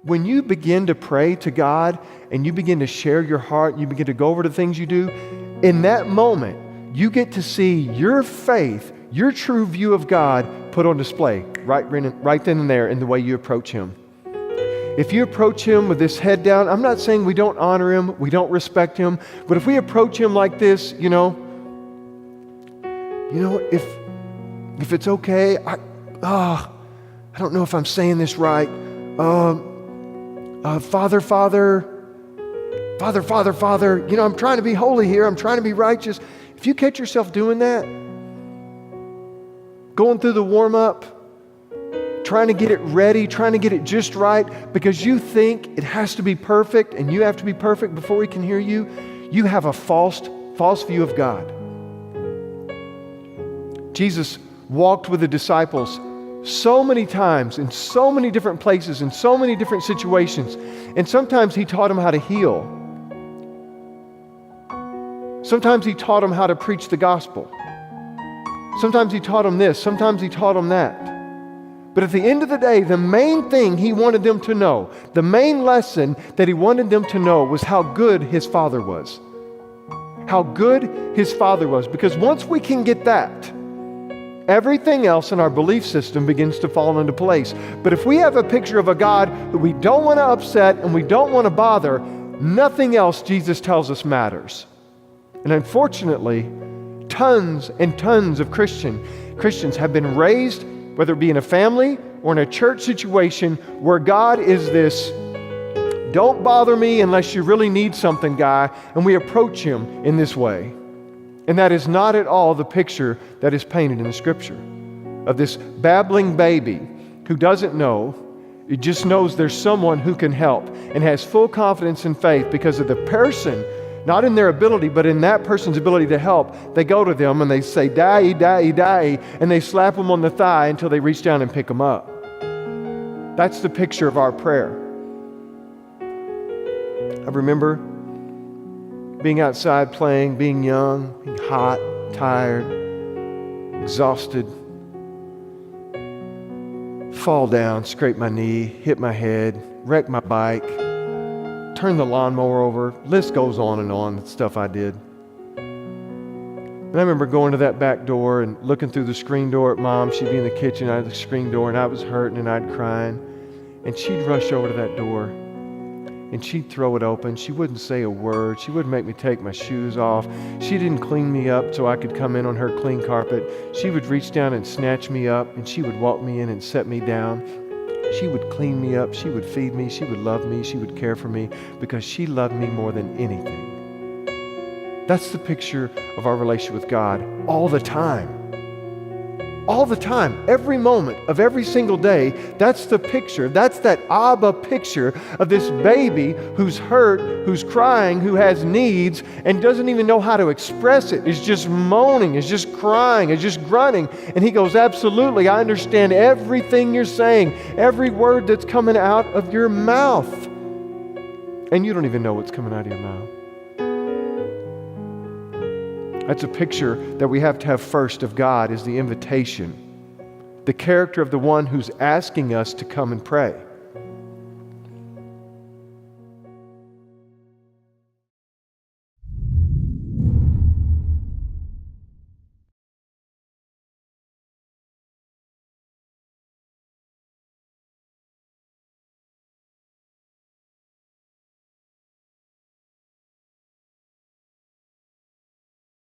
When you begin to pray to God and you begin to share your heart, you begin to go over the things you do, in that moment, you get to see your faith, your true view of God put on display right then and there in the way you approach Him. If you approach Him with this head down, I'm not saying we don't honor Him, we don't respect Him, but if we approach Him like this, if it's okay, I don't know if I'm saying this right. Father, I'm trying to be holy here. I'm trying to be righteous. If you catch yourself doing that, going through the warm-up, trying to get it ready, trying to get it just right, because you think it has to be perfect and you have to be perfect before we can hear you, you have a false view of God. Jesus walked with the disciples so many times in so many different places, in so many different situations. And sometimes He taught them how to heal. Sometimes He taught them how to preach the gospel. Sometimes He taught them this. Sometimes He taught them that. But at the end of the day, the main thing He wanted them to know, the main lesson that He wanted them to know was how good His Father was. How good His Father was. Because once we can get that, everything else in our belief system begins to fall into place. But if we have a picture of a God that we don't want to upset and we don't want to bother, nothing else Jesus tells us matters. And unfortunately, tons and tons of Christians have been raised, whether it be in a family or in a church situation, where God is this, don't bother me unless you really need something guy, and we approach Him in this way. And that is not at all the picture that is painted in the Scripture of this babbling baby who doesn't know. It just knows there's someone who can help and has full confidence and faith because of the person, not in their ability, but in that person's ability to help. They go to them and they say, "Daddy, Daddy, Daddy," and they slap them on the thigh until they reach down and pick them up. That's the picture of our prayer. I remember being outside playing, being young, being hot, tired, exhausted. Fall down, scrape my knee, hit my head, wreck my bike, turn the lawnmower over. List goes on, the stuff I did. And I remember going to that back door and looking through the screen door at Mom. She'd be in the kitchen, I had the screen door, and I was hurting and I'd crying. And she'd rush over to that door and she'd throw it open. She wouldn't say a word. She wouldn't make me take my shoes off. She didn't clean me up so I could come in on her clean carpet. She would reach down and snatch me up, and she would walk me in and set me down. She would clean me up. She would feed me. She would love me. She would care for me because she loved me more than anything. That's the picture of our relationship with God all the time. All the time, every moment of every single day, that's the picture. That's that Abba picture of this baby who's hurt, who's crying, who has needs, and doesn't even know how to express it. Is just moaning, is just crying, is just grunting. And He goes, absolutely, I understand everything you're saying, every word that's coming out of your mouth. And you don't even know what's coming out of your mouth. That's a picture that we have to have first of God, is the invitation, the character of the one who's asking us to come and pray.